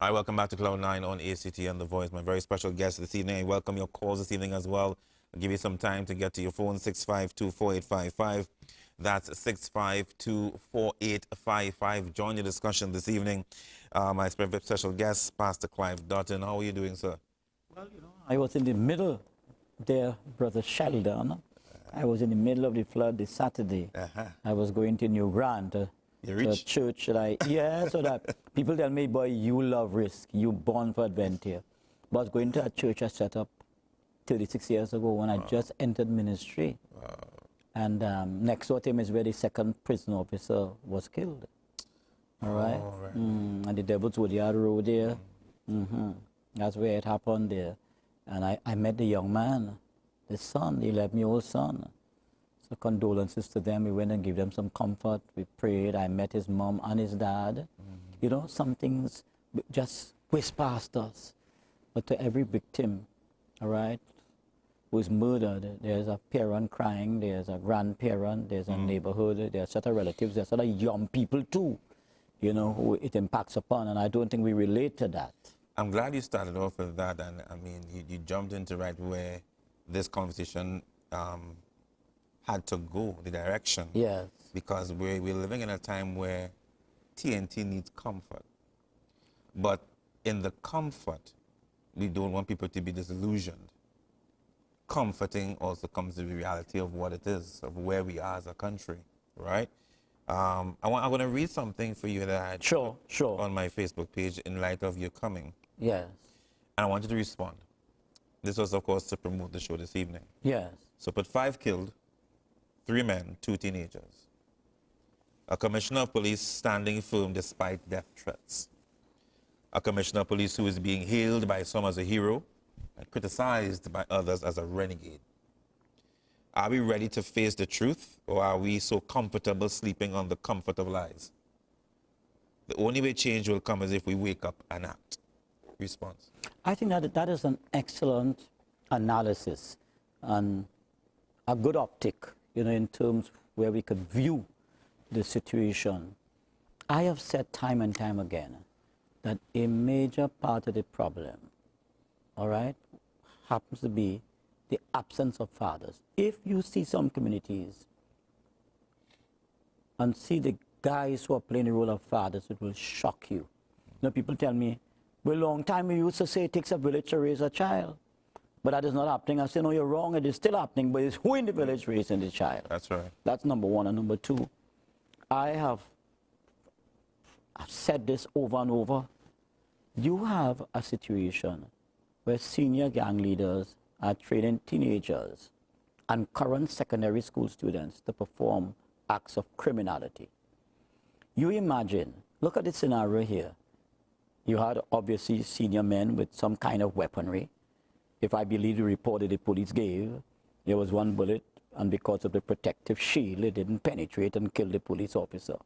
Hi, welcome back to Cloud 9 on ACT and The Voice. My very special guest this evening. I welcome your calls this evening as well. I'll give you some time to get to your phone, 652-4855. That's 652-4855. Join the discussion this evening. My special guest, Pastor Clive Dottin. How are you doing, sir? Well, I was in the middle there, Brother Sheldon. I was in the middle of the flood this Saturday. I was going to New Grant. To a church that so that people tell me, boy, you love risk, you born for adventure. But I was going to a church I set up 36 years ago when I just entered ministry. And next door to him is where the second prison officer was killed. All right? And the Devil's Woodyard Road there. That's where it happened there. And I met the young man, the son, the 11-year-old son. So condolences to them. We went and gave them some comfort. We prayed. I met his mom and his dad. You know, some things just whiz past us. But to every victim, all right, who is murdered, there's a parent crying, there's a grandparent, there's a neighborhood, there's a set of relatives, there's a set of young people too, you know, who it impacts upon. And I don't think we relate to that. I'm glad you started off with that. And I mean, you jumped into right where this conversation had to go, the direction. Yes. Because we're living in a time where TNT needs comfort. But in the comfort, we don't want people to be disillusioned. Comforting also comes to the reality of what it is, of where we are as a country, right? I'm going to read something for you that I had Sure. on my Facebook page in light of your coming. Yes. And I want you to respond. This was, of course, to promote the show this evening. Yes. So put 5 killed, 3 men, 2 teenagers. A commissioner of police standing firm despite death threats. A commissioner of police who is being hailed by some as a hero and criticized by others as a renegade. Are we ready to face the truth, or are we so comfortable sleeping on the comfort of lies? The only way change will come is if we wake up and act. Response. I think that is an excellent analysis and a good optic, you know, in terms where we could view the situation. I have said time and time again that a major part of the problem, all right, happens to be the absence of fathers. If you see some communities and see the guys who are playing the role of fathers, it will shock you. You know, people tell me, well, a long time we used to say it takes a village to raise a child. But that is not happening. I say, no, you're wrong. It is still happening, but it's who in the village raising the child. That's right. That's number one. And number two, I've said this over and over. You have a situation where senior gang leaders are training teenagers and current secondary school students to perform acts of criminality. You imagine, look at the scenario here. You had obviously senior men with some kind of weaponry. If I believe the report that the police gave, there was one bullet, and because of the protective shield, it didn't penetrate and kill the police officer.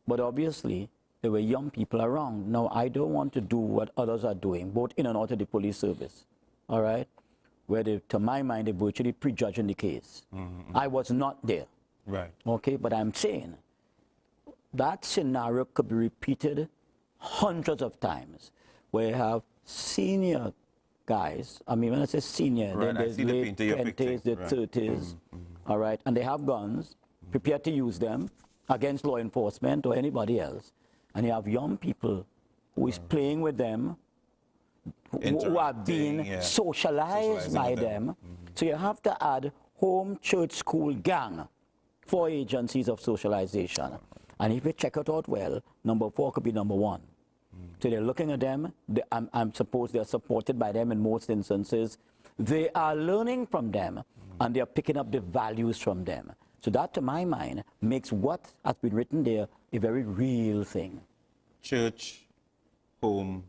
But obviously, there were young people around. Now, I don't want to do what others are doing, both in and out of the police service, all right? Where, they, to my mind, they're virtually prejudging the case. I was not there. Right. Okay, but I'm saying that scenario could be repeated hundreds of times, where you have senior guys, I mean, when I say senior, Right, there's late 20s, the 30s, all right, and they have guns, prepared to use them against law enforcement or anybody else, and you have young people who is playing with them, who are being socialized by them. So you have to add home, church, school, gang, 4 agencies of socialization. And if you check it out well, number 4 could be number 1. So they're looking at them. I'm supposed they're supported by them in most instances. They are learning from them, and they're picking up the values from them. So that, to my mind, makes what has been written there a very real thing. Church, home,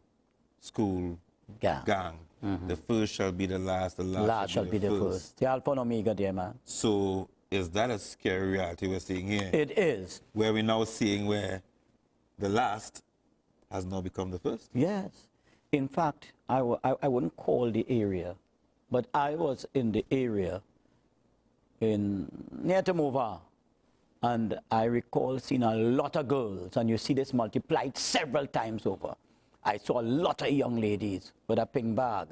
school, gang. The first shall be the last, the last shall be the first. The Alpha and Omega there, man. So is that a scary reality we're seeing here? It is. Where we're now seeing where the last has now become the first? Yes. In fact, I wouldn't call the area, but I was in the area near Tamova, and I recall seeing a lot of girls, and you see this multiplied several times over. I saw a lot of young ladies with a pink bag,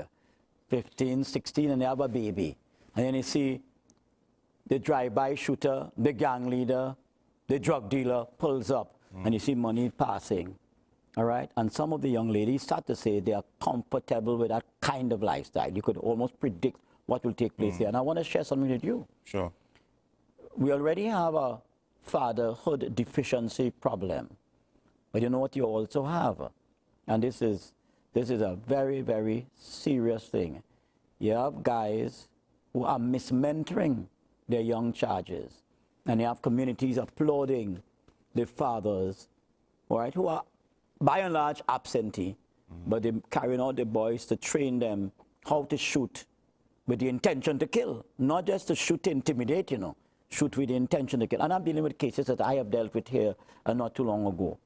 15, 16, and they have a baby. And then you see the drive-by shooter, the gang leader, the drug dealer pulls up, and you see money passing. All right? And some of the young ladies start to say they are comfortable with that kind of lifestyle. You could almost predict what will take place there. And I want to share something with you. Sure. We already have a fatherhood deficiency problem. But you know what you also have? And this is a very, very serious thing. You have guys who are mismentoring their young charges. And you have communities applauding the fathers, all right, who are by and large absentee, but they're carrying out the boys to train them how to shoot with the intention to kill, not just to shoot to intimidate, you know, shoot with the intention to kill. And I'm dealing with cases that I have dealt with here not too long ago.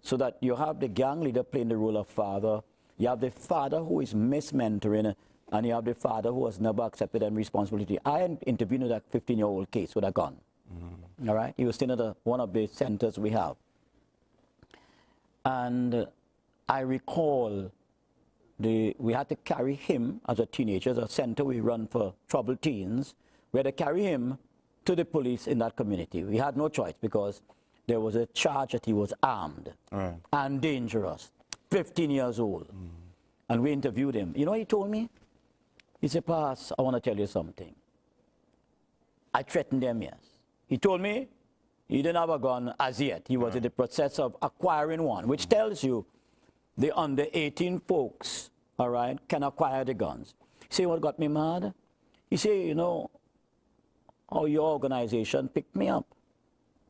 So that you have the gang leader playing the role of father, you have the father who is mismentoring, and you have the father who has never accepted any responsibility. I interviewed with a 15-year-old case with a gun. All right? He was staying at one of the centers we have. And I recall we had to carry him as a teenager, a center we run for troubled teens. We had to carry him to the police in that community. We had no choice because there was a charge that he was armed and dangerous, 15 years old. And we interviewed him. You know what he told me? He said, "Pass, I want to tell you something. I threatened them, yes." He told me he didn't have a gun as yet. He was in the process of acquiring one, which tells you the under 18 folks, all right, can acquire the guns. See what got me mad? He said, "You know how your organization picked me up?"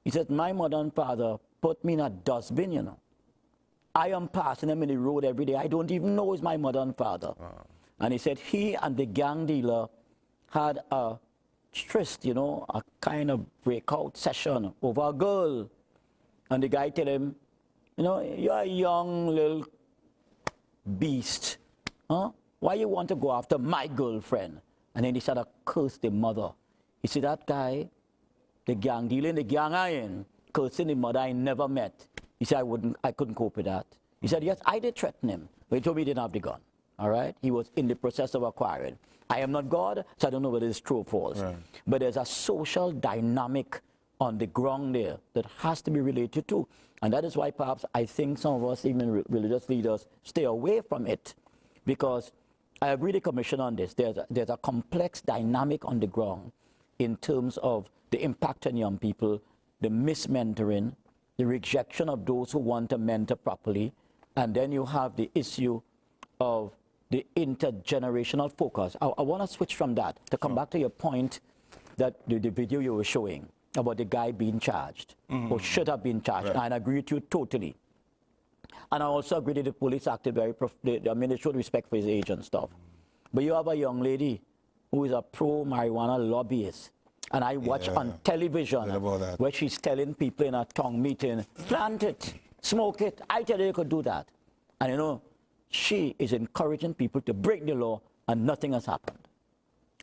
He said, "My mother and father put me in a dustbin, you know. I am passing them in the road every day. I don't even know it's my mother and father." And he said he and the gang dealer had a tryst, you know, a kind of breakout session over a girl. And the guy told him, "You know, you're a young little beast. Huh? Why you want to go after my girlfriend?" And then he started to curse the mother. He said, "That guy, the gang dealer, the gang I in, cursing the mother I never met." He said, I couldn't cope with that. He said, "Yes, I did threaten him, but he told me he didn't have the gun." All right? He was in the process of acquiring. I am not God, so I don't know whether it's true or false. But there's a social dynamic on the ground there that has to be related to. And that is why perhaps I think some of us, even religious leaders, stay away from it. Because I agree with the commission on this. There's a complex dynamic on the ground in terms of the impact on young people, the mismentoring, the rejection of those who want to mentor properly, and then you have the issue of the intergenerational focus. I want to switch from that to come back to your point that the video you were showing about the guy being charged or should have been charged. And I agree with you totally. And I also agree that the police acted very, they showed respect for his age and stuff. But you have a young lady who is a pro-marijuana lobbyist. And I watch on television where she's telling people in a town meeting, "Plant it, smoke it." I tell you could do that. And you know, she is encouraging people to break the law, and nothing has happened.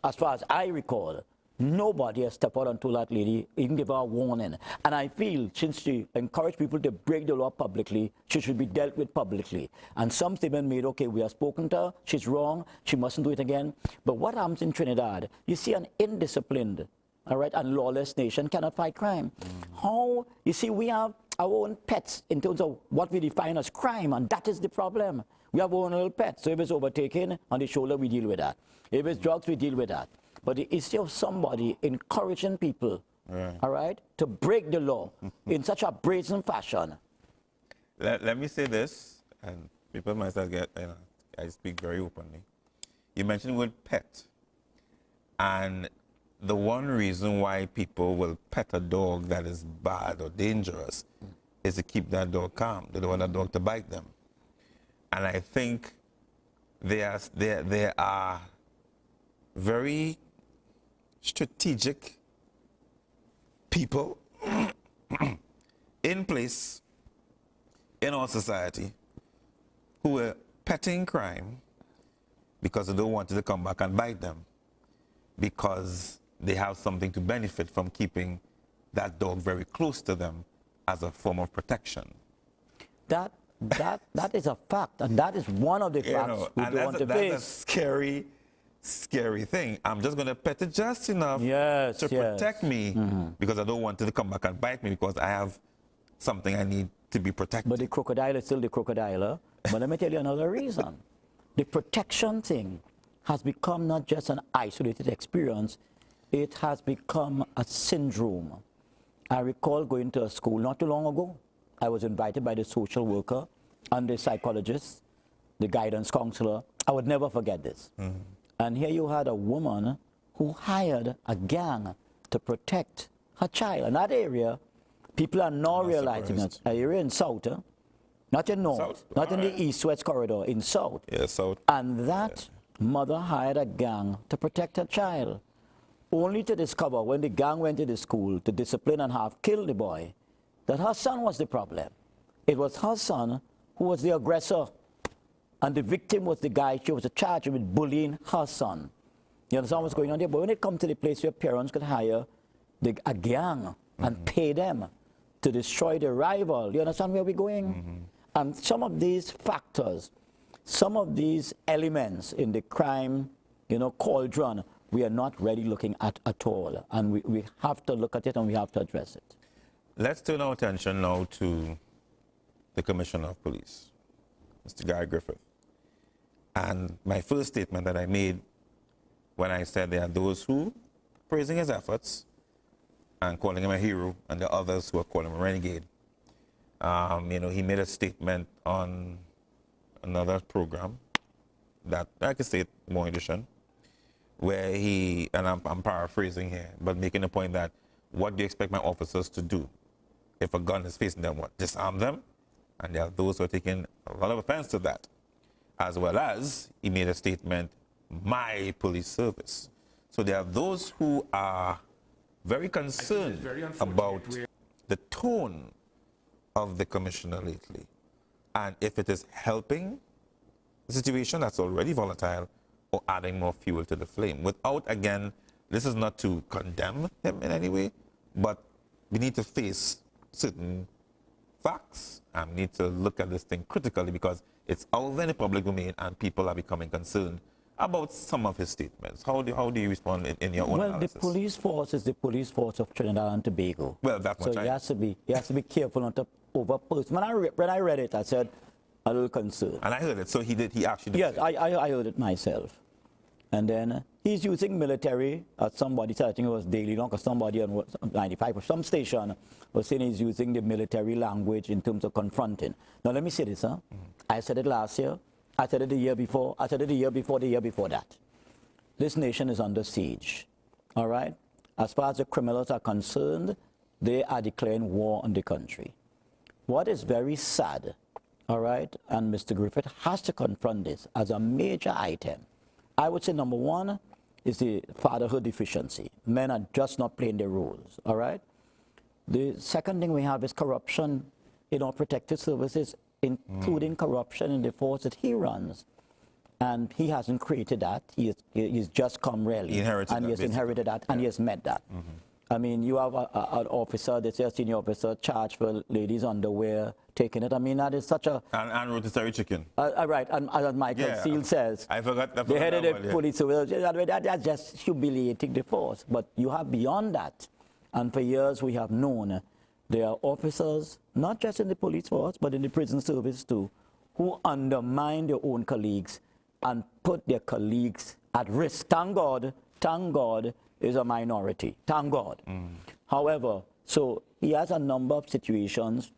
As far as I recall, nobody has stepped out and told that lady, even give her a warning. And I feel since she encouraged people to break the law publicly, she should be dealt with publicly. And some statement made, okay, we have spoken to her, she's wrong, she mustn't do it again. But what happens in Trinidad, you see an indisciplined, all right, and lawless nation cannot fight crime. How, you see, we have our own pets in terms of what we define as crime, and that is the problem. We have our own little pets. So if it's overtaken on the shoulder, we deal with that. If it's drugs, we deal with that. But the issue of somebody encouraging people, all right, to break the law in such a brazen fashion. Let me say this, and people might start get, I speak very openly. You mentioned the word pet. And the one reason why people will pet a dog that is bad or dangerous is to keep that dog calm. They don't want that dog to bite them. And I think there are very strategic people in place in our society who are petting crime because they don't want it to come back and bite them, because they have something to benefit from keeping that dog very close to them as a form of protection. That that is a fact, and that is one of the facts we don't want to face. That's a scary, scary thing. I'm just going to pet it just enough to protect me because I don't want it to come back and bite me because I have something I need to be protected. But the crocodile is still the crocodile. Huh? But let me tell you another reason. The protection thing has become not just an isolated experience, it has become a syndrome. I recall going to a school not too long ago. I was invited by the social worker and the psychologist, the guidance counselor. I would never forget this. And here you had a woman who hired a gang to protect her child. In that area, people are now realizing that an area in South, not in North, not in the East-West corridor, in South. Yeah, South. And that mother hired a gang to protect her child, only to discover when the gang went to the school to discipline and have killed the boy, that her son was the problem. It was her son who was the aggressor, and the victim was the guy she was charged with bullying her son. You understand what's going on there? But when it comes to the place where parents could hire a gang and pay them to destroy the rival, you understand where we're going? And some of these factors, some of these elements in the crime, cauldron, we are not really looking at all. And we have to look at it and we have to address it. Let's turn our attention now to the Commissioner of Police, Mr. Guy Griffith. And my first statement that I made when I said there are those who praising his efforts and calling him a hero, and the others who are calling him a renegade. He made a statement on another program that I could say it more edition, where he, and I'm paraphrasing here, but making the point that what do you expect my officers to do? If a gun is facing them, what? Disarm them? And there are those who are taking a lot of offense to that. As well as he made a statement, my police service. So there are those who are very concerned about the tone of the commissioner lately. And if it is helping the situation that's already volatile or adding more fuel to the flame. Without, again, this is not to condemn him in any way, but we need to face certain facts and need to look at this thing critically because it's out there in the public domain and people are becoming concerned about some of his statements. How do you respond in your own analysis? The police force is the police force of Trinidad and Tobago. Well, that much. So he has to be careful not to overpost. When I read it, I said, a little concerned. And I heard it, so he actually did. Yes, I heard it myself. And then he's using military, somebody said, I think it was Daily Long, or somebody on 95 or some station was saying he's using the military language in terms of confronting. Now let me say this, I said it last year, I said it the year before, I said it the year before that. This nation is under siege, all right? As far as the criminals are concerned, they are declaring war on the country. What is very sad, all right, and Mr. Griffith has to confront this as a major item. I would say number one is the fatherhood deficiency. Men are just not playing their roles, all right? The second thing we have is corruption in our protective services, including corruption in the force that he runs. And he hasn't created that. He's just come really. He has inherited that, and he has met that. I mean, you have an officer, they say a senior officer, charged for ladies' underwear, taking it. I mean, that is such a... And rotisserie chicken. Right, and as Michael Seal says, I forgot the head of the police, that's just humiliating the force. But you have beyond that. And for years we have known there are officers, not just in the police force, but in the prison service too, who undermine their own colleagues and put their colleagues at risk. Thank God, is a minority. Thank God. However, so he has a number of situations.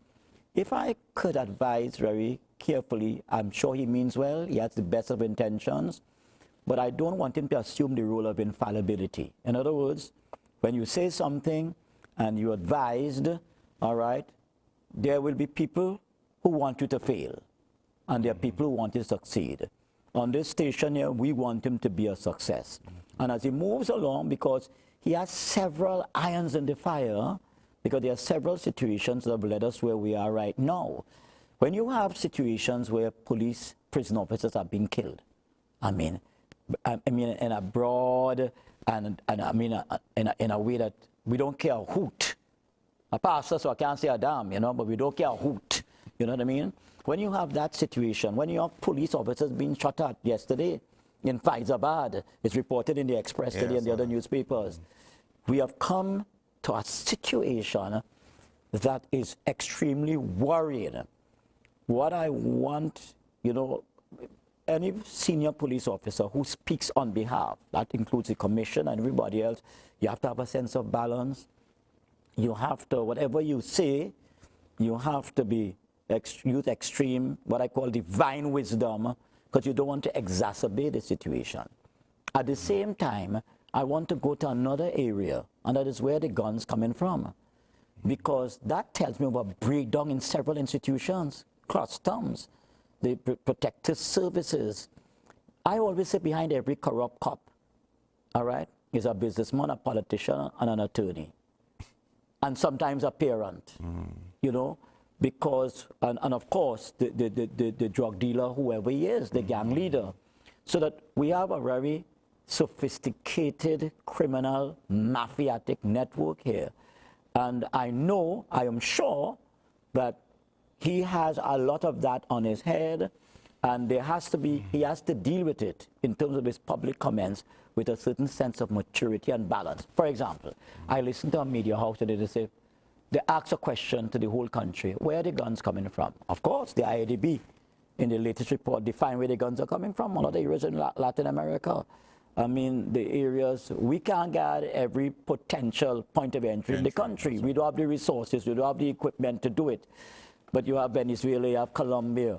If I could advise very carefully, I'm sure he means well. He has the best of intentions. But I don't want him to assume the role of infallibility. In other words, when you say something and you're advised, all right, there will be people who want you to fail. And there are people who want you to succeed. On this station here, we want him to be a success. And as he moves along, because he has several irons in the fire, because there are several situations that have led us where we are right now. When you have situations where police, prison officers are being killed, I mean in a broad and I mean in a way that we don't care a hoot. A pastor, so I can't say a damn, but we don't care a hoot. You know what I mean? When you have that situation, when you have police officers being shot at yesterday in Faizabad, it's reported in the Express today and the other newspapers. We have come to a situation that is extremely worrying. What I want, you know, any senior police officer who speaks on behalf, that includes the commission and everybody else, you have to have a sense of balance. You have to, whatever you say, you have to be use extreme, what I call divine wisdom, because you don't want to exacerbate the situation. At the same time, I want to go to another area, and that is where the guns coming from. Because that tells me about breakdown in several institutions, customs, the protective services. I always say behind every corrupt cop, all right, is a businessman, a politician, and an attorney. And sometimes a parent, you know, because, and of course, the drug dealer, whoever he is, the gang leader. So that we have a very sophisticated criminal mafiatic network here. And I know, I am sure, that he has a lot of that on his head, and there has to be, he has to deal with it in terms of his public comments with a certain sense of maturity and balance. For example, I listened to a media house today, they asked a question to the whole country, where are the guns coming from? Of course, the IADB, in the latest report, define where the guns are coming from, all of the areas in Latin America. I mean, the areas, we can't get every potential point of entry in the country. We don't have the resources, we don't have the equipment to do it. But you have Venezuela, you have Colombia.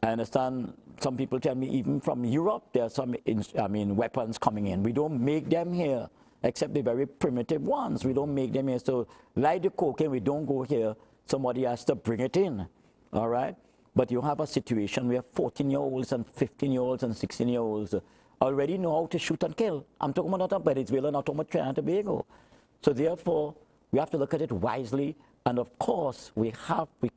I understand some people tell me even from Europe, there are some weapons coming in. We don't make them here, except the very primitive ones. We don't make them here. So like the cocaine, we don't go here. Somebody has to bring it in, all right? But you have a situation where 14-year-olds and 15-year-olds and 16-year-olds already know how to shoot and kill. I'm talking about not Venezuela, not talking about Trinidad and Tobago. So therefore, we have to look at it wisely. And of course, we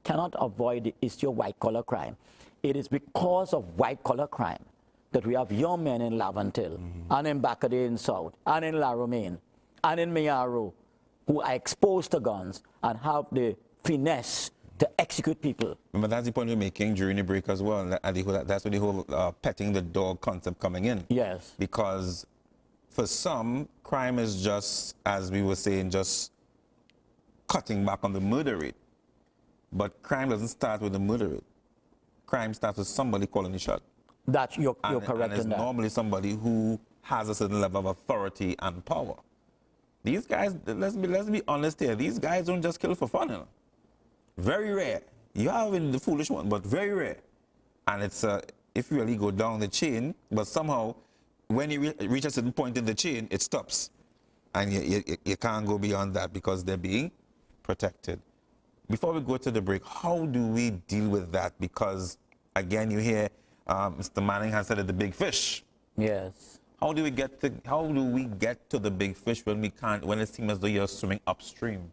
cannot avoid the issue of white-collar crime. It is because of white-collar crime that we have young men in Laventille, and in Bacadie in South, and in La Romaine, and in Mayaro, who are exposed to guns and have the finesse to execute people. Remember, that's the point we're making during the break as well. That's where the whole petting the dog concept coming in. Yes. Because for some, crime is just, as we were saying, just cutting back on the murder rate. But crime doesn't start with the murder rate. Crime starts with somebody calling the shot. That's you're correct and it's in that. Normally somebody who has a certain level of authority and power. These guys, let's be honest here, these guys don't just kill for fun, you know? Very rare. You have the foolish one, but very rare. And it's if you really go down the chain, but somehow when you reach a certain point in the chain, it stops. And you can't go beyond that because they're being protected. Before we go to the break, how do we deal with that? Because again, you hear Mr. Manning has said it, the big fish. Yes. How do we get to the big fish when it seems as though you're swimming upstream?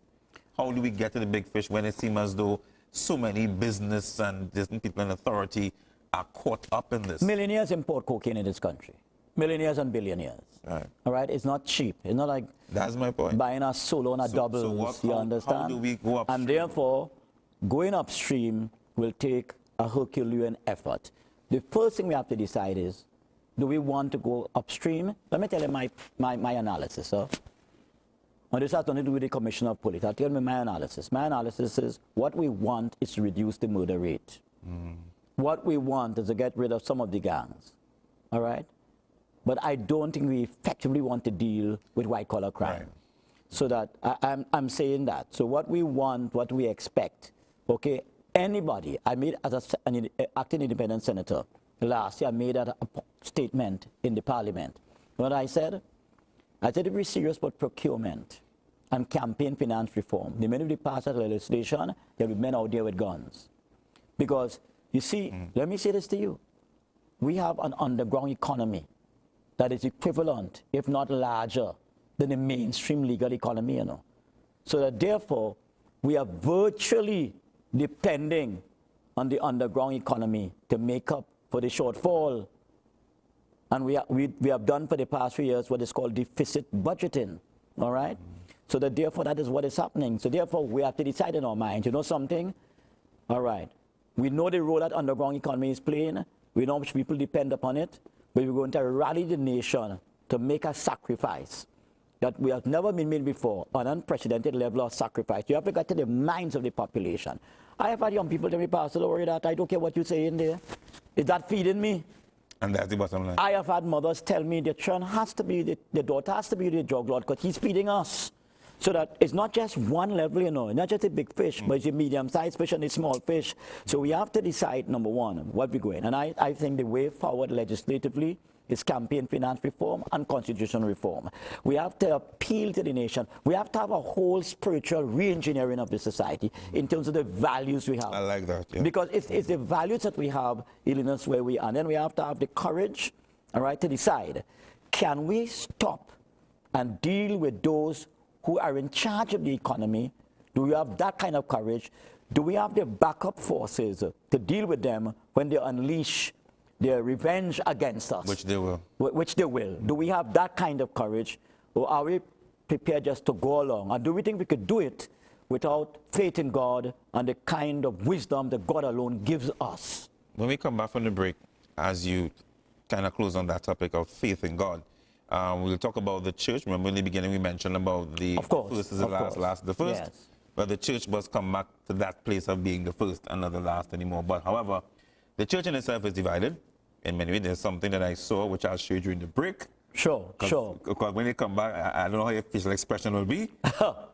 How do we get to the big fish when it seems as though so many business and different people in authority are caught up in this? Millionaires import cocaine in this country. Millionaires and billionaires. Right. All right? It's not cheap. It's not like that's my point. Buying a solo and a double, you understand? How do we go upstream? And therefore, going upstream will take a Herculean effort. The first thing we have to decide is, do we want to go upstream? Let me tell you my analysis, sir. And this has nothing to do with the Commissioner of Police. I'll tell you my analysis. My analysis is what we want is to reduce the murder rate. What we want is to get rid of some of the gangs. All right? But I don't think we effectively want to deal with white-collar crime. Right. So that I'm saying that. So what we want, what we expect, okay, anybody, I made as an acting independent senator last year, I made a statement in the parliament. What I said if we're serious about procurement and campaign finance reform, the minute we pass that legislation, there will be men out there with guns. Because, you see, let me say this to you. We have an underground economy that is equivalent, if not larger, than the mainstream legal economy, you know. So that therefore, we are virtually depending on the underground economy to make up for the shortfall. And we have done for the past few years what is called deficit budgeting, all right? So that therefore, that is what is happening. So therefore, we have to decide in our minds, you know something? All right, We know the role that underground economy is playing. We know how much people depend upon it. But we're going to rally the nation to make a sacrifice that we have never been made before, an unprecedented level of sacrifice. You have to get to the minds of the population. I have had young people tell me, Pastor, don't worry that, I don't care what you say in there. Is that feeding me? And that's the bottom line. I have had mothers tell me the son has to be, the daughter has to be the drug lord because he's feeding us. So that it's not just one level, you know, not just a big fish, but it's a medium-sized fish and a small fish. So we have to decide, number one, what we're going. And I think the way forward legislatively is campaign finance reform and constitutional reform. We have to appeal to the nation. We have to have a whole spiritual re-engineering of the society in terms of the values we have. I like that, yeah. Because it's the values that we have in us where we are. And then we have to have the courage, all right, to decide, can we stop and deal with those who are in charge of the economy? Do we have that kind of courage? Do we have the backup forces to deal with them when they unleash their revenge against us? Which they will. Which they will. Do we have that kind of courage? Or are we prepared just to go along? And do we think we could do it without faith in God and the kind of wisdom that God alone gives us? When we come back from the break, as you kind of close on that topic of faith in God, we'll talk about the church. Remember in the beginning we mentioned about the first is the last, last the first. Yes. But the church must come back to that place of being the first and not the last anymore. But however, the church in itself is divided. In many ways, there's something that I saw, which I'll show you during the break. Sure. Because when you come back, I don't know how your facial expression will be.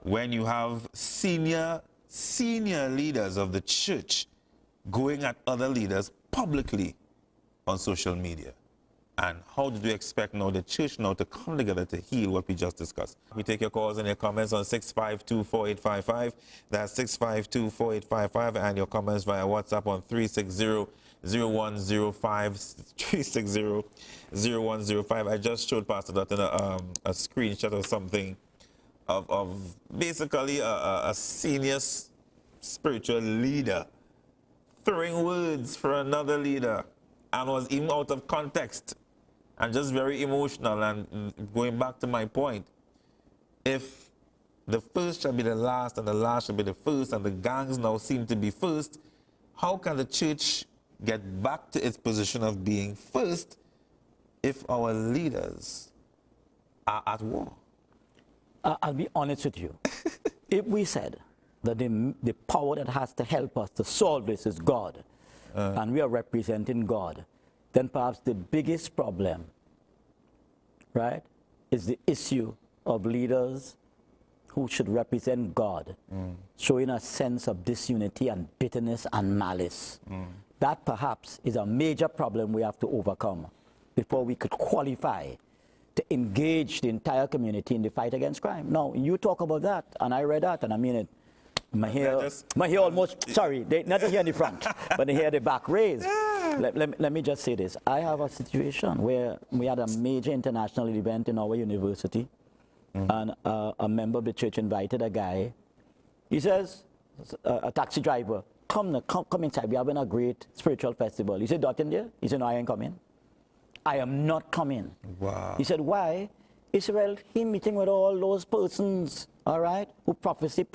When you have senior leaders of the church going at other leaders publicly on social media. And how did we expect now the church now to come together to heal what we just discussed? We take your calls and your comments on 652-4855. That's 652-4855. And your comments via WhatsApp on 360-0105. 360-0105. I just showed Pastor Dottin a screenshot of something of basically a senior spiritual leader throwing words for another leader and was even out of context and just very emotional. And going back to my point, if the first shall be the last and the last shall be the first and the gangs now seem to be first, how can the church get back to its position of being first if our leaders are at war? I'll be honest with you. If we said that the power that has to help us to solve this is God, and we are representing God, then perhaps the biggest problem, right, is the issue of leaders who should represent God, showing a sense of disunity and bitterness and malice. That perhaps is a major problem we have to overcome before we could qualify to engage the entire community in the fight against crime. Now, you talk about that, and I read that, and I mean it. My hair almost, sorry, not the hair in the front, but the hair at the back raised. Let me just say this. I have a situation where we had a major international event in our university, and a member of the church invited a guy. He says, a taxi driver, come inside, we're having a great spiritual festival. He said, Dottin there? He said, no, I ain't coming. I am not coming. Wow. He said, why? He said, well, he meeting with all those persons, all right, who prophesy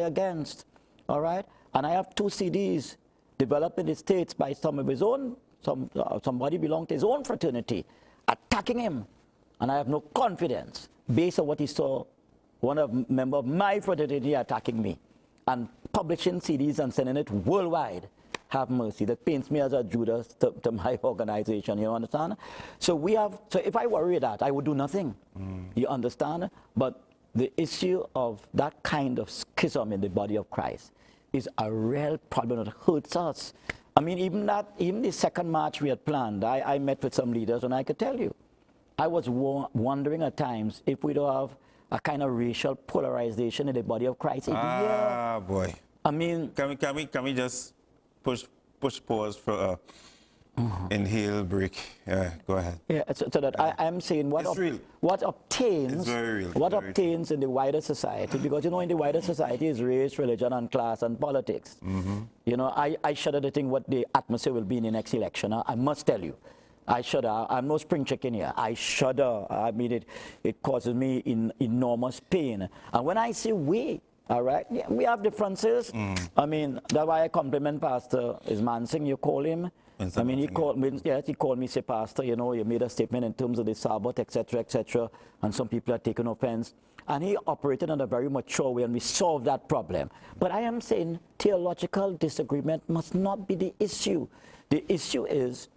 against, all right? And I have 2 CDs developed in the States by some of his own, somebody belonging to his own fraternity, attacking him. And I have no confidence, based on what he saw, one member of my fraternity attacking me, and publishing CDs and sending it worldwide. Have mercy. That paints me as a Judas to my organization, you understand? So if I worry that, I would do nothing, you understand? But the issue of that kind of schism in the body of Christ is a real problem that hurts us. I mean, even the second march we had planned, I met with some leaders, and I could tell you, I was wondering at times if we don't have a kind of racial polarization in the body of Christ. Boy. I mean, can we just push pause for inhale, break. Go ahead. Yeah, so that I'm saying what obtains in the wider society, because you know in the wider society is race, religion, and class and politics. You know, I shudder to think what the atmosphere will be in the next election. I must tell you, I shudder. I'm no spring chicken here. I shudder. I mean, it causes me enormous pain. And when I say we, All right? Yeah, we have differences. I mean, that's why I compliment Pastor Mansing, you call him. I mean, he called me, say, Pastor, you know, you made a statement in terms of the Sabbath, etc., and some people are taking offense. And he operated in a very mature way, and we solved that problem. But I am saying theological disagreement must not be the issue. The issue is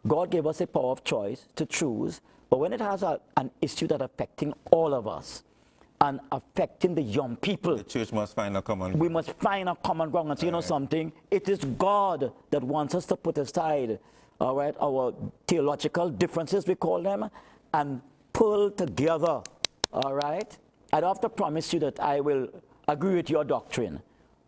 God gave us a power of choice to choose, but when it has an issue that's affecting all of us, and affecting the young people. The church must find a common ground. We must find a common ground. And so, you know something? It is God that wants us to put aside, all right, our theological differences, we call them, and pull together, all right? I don't have to promise you that I will agree with your doctrine.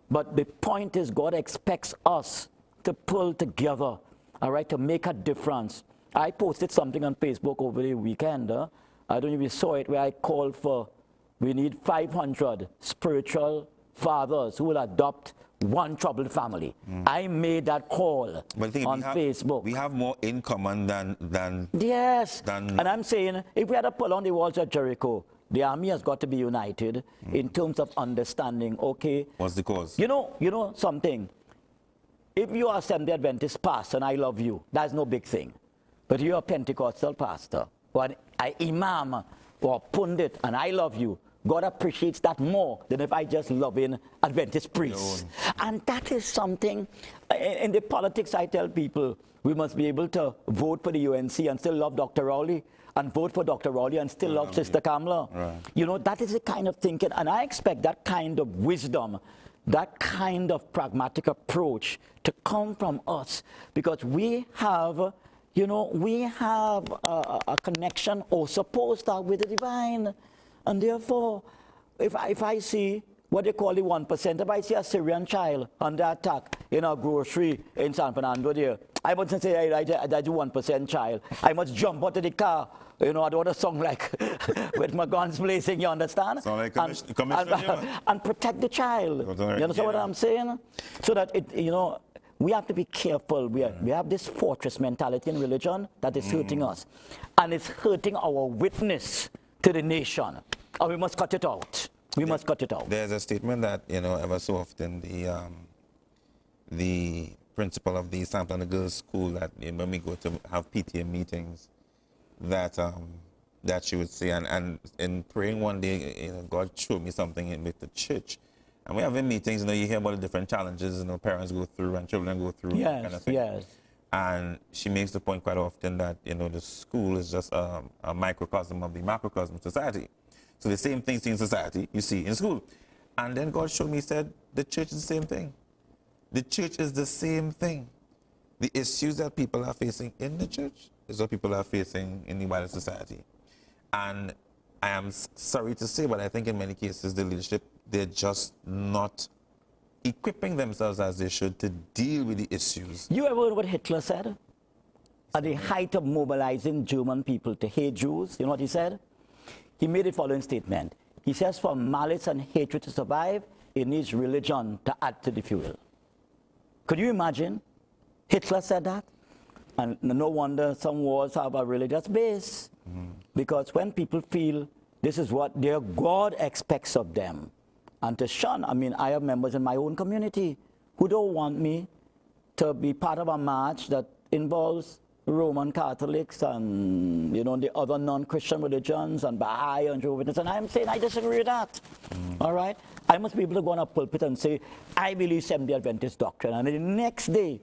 But the point is God expects us to pull together, all right, to make a difference. I posted something on Facebook over the weekend. I don't know if you saw it, where I called for we need 500 spiritual fathers who will adopt one troubled family. I made that call on Facebook. We have more in common than yes. And I'm saying, if we had to pull on the walls of Jericho, the army has got to be united in terms of understanding, okay. What's the cause? You know something? If you are Seventh-day Adventist pastor and I love you, that's no big thing. But you're a Pentecostal pastor or an imam or pundit and I love you, God appreciates that more than if I just love in Adventist priests. And that is something, in the politics I tell people, we must be able to vote for the UNC and still love Dr. Rowley, and vote for Dr. Rowley and still love Sister Kamala. Right. You know, that is the kind of thinking, and I expect that kind of wisdom, that kind of pragmatic approach to come from us, because we have, you know, we have a connection or supposed to with the divine. And therefore, if I see what they call the 1%, if I see a Syrian child under attack in a grocery in San Fernando there, I mustn't say I do 1% child. I must jump out of the car. You know, I don't want to song like with my guns blazing, you understand? So like and protect the child. You understand what I'm saying? So that, you know, we have to be careful. We have this fortress mentality in religion that is hurting us. And it's hurting our witness to the nation. And we must cut it out. We must cut it out. There's a statement that, you know, ever so often the principal of the Santa Ana Girls School, that when we go to have PTA meetings, that that she would say, and in praying one day, you know, God showed me something with the church. And we have in meetings, you know, you hear about the different challenges, you know, parents go through and children go through. Yes, kind of thing. yes. And she makes the point quite often that, you know, the school is just a microcosm of the macrocosm of society. So the same things in society you see in school. And then God showed me, he said, the church is the same thing. The church is the same thing. The issues that people are facing in the church is what people are facing in the wider society. And I am sorry to say, but I think in many cases the leadership, they're just not equipping themselves as they should to deal with the issues. You ever heard what Hitler said? At the height of mobilizing German people to hate Jews, you know what he said? He made the following statement. He says, for malice and hatred to survive, it needs religion to add to the fuel. Could you imagine? Hitler said that. And no wonder some wars have a religious base. Because when people feel this is what their God expects of them, and to shun, I mean, I have members in my own community who don't want me to be part of a march that involves Roman Catholics and, you know, the other non-Christian religions and Baha'i and Jehovah's Witnesses, and I'm saying I disagree with that. All right? I must be able to go on a pulpit and say, I believe Seventh-day Adventist doctrine. And the next day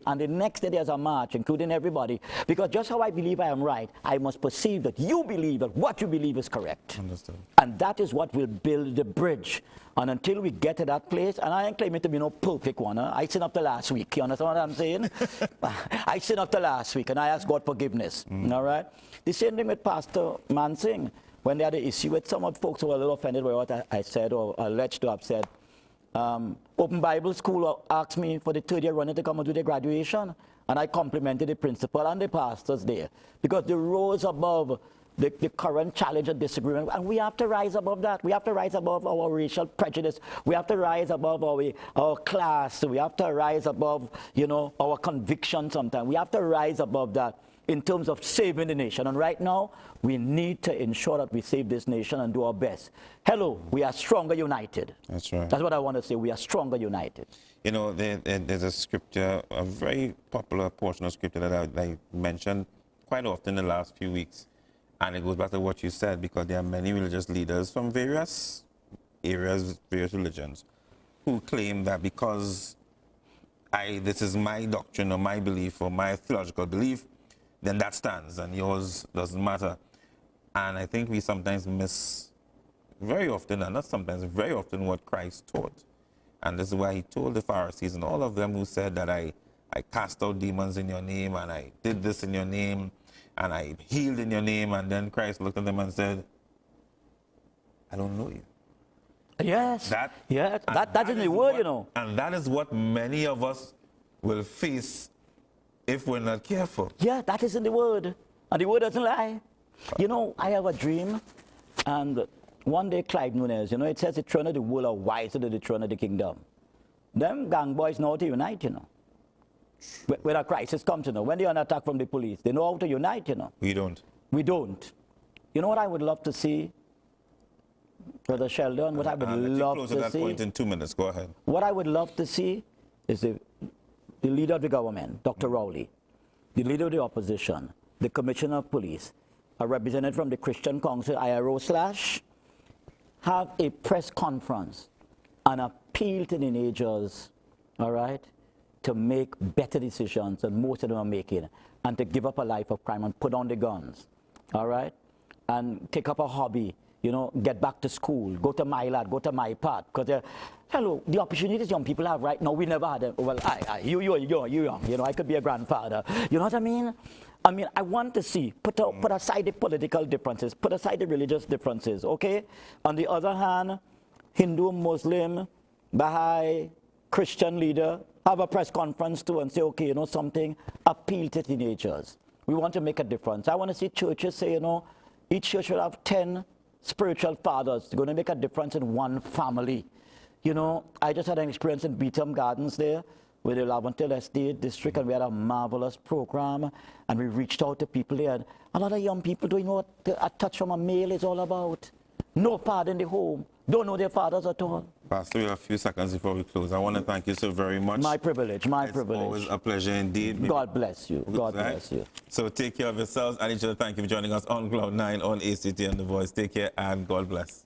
there's a march, including everybody. Because just how I believe I am right, I must perceive that you believe that what you believe is correct. Understood. And that is what will build the bridge. And until we get to that place, and I ain't claiming to be no perfect one. I sinned up to last week. You understand what I'm saying? I sinned up to last week, and I asked God forgiveness. All right? The same thing with Pastor Mansing. When they had an issue with some of the folks who were a little offended by what I said or alleged to have said. Open Bible School asked me for the third year runner to come and do their graduation. And I complimented the principal and the pastors there. Because they rose above the current challenge and disagreement. And we have to rise above that. We have to rise above our racial prejudice. We have to rise above our class. We have to rise above, you know, our conviction sometimes. We have to rise above that. in terms of saving the nation. And right now, we need to ensure that we save this nation and do our best. Hello, we are stronger united. That's right. That's what I want to say. We are stronger united. You know, there's a scripture, a very popular portion of scripture that I mentioned quite often in the last few weeks. And it goes back to what you said, because there are many religious leaders from various areas, various religions, who claim that because this is my doctrine or my belief or my theological belief, then that stands and yours doesn't matter. And I think we sometimes miss, very often, and not sometimes, very often, what Christ taught. And this is why he told the Pharisees and all of them who said that I cast out demons in your name, and I did this in your name, and I healed in your name. And then Christ looked at them and said, I don't know you. Yes, that is the word, you know. And that is what many of us will face if we're not careful. Yeah, that is in the word. And the word doesn't lie. You know, I have a dream, and one day Clive Nunes, you know, it says the throne of the world are wiser than the throne of the kingdom. Them gang boys know how to unite, you know. When a crisis comes, you know, when they're under attack from the police, they know how to unite, you know. We don't. We don't. You know what I would love to see? Brother Sheldon, what I would love to see... that point in 2 minutes. Go ahead. What I would love to see is the leader of the government, Dr. Rowley, the leader of the opposition, the commissioner of police, a representative from the Christian Council, IRO / have a press conference and appeal to the teenagers, all right, to make better decisions than most of them are making, and to give up a life of crime and put down the guns, all right, and take up a hobby. You know, get back to school, go to my lad, go to my part. Because, hello, the opportunities young people have right now, we never had them. Well, you're young, you know, I could be a grandfather. You know what I mean? I mean, I want to see, put aside the political differences, put aside the religious differences, okay? On the other hand, Hindu, Muslim, Baha'i, Christian leader, have a press conference too and say, okay, you know something, appeal to teenagers. We want to make a difference. I want to see churches say, you know, each church will have 10 spiritual fathers. They're going to make a difference in one family. You know, I just had an experience in Beetham Gardens there with the Laventel Estate District, and we had a marvelous program, and we reached out to people there. And a lot of young people don't know what a touch from a male is all about. No father in the home. Don't know their fathers at all. Pastor, we have a few seconds before we close. I want to thank you so very much. My privilege, my privilege. It's always a pleasure indeed. God bless you. God bless you. So take care of yourselves and each other. Thank you for joining us on Cloud 9 on ACT and The Voice. Take care and God bless.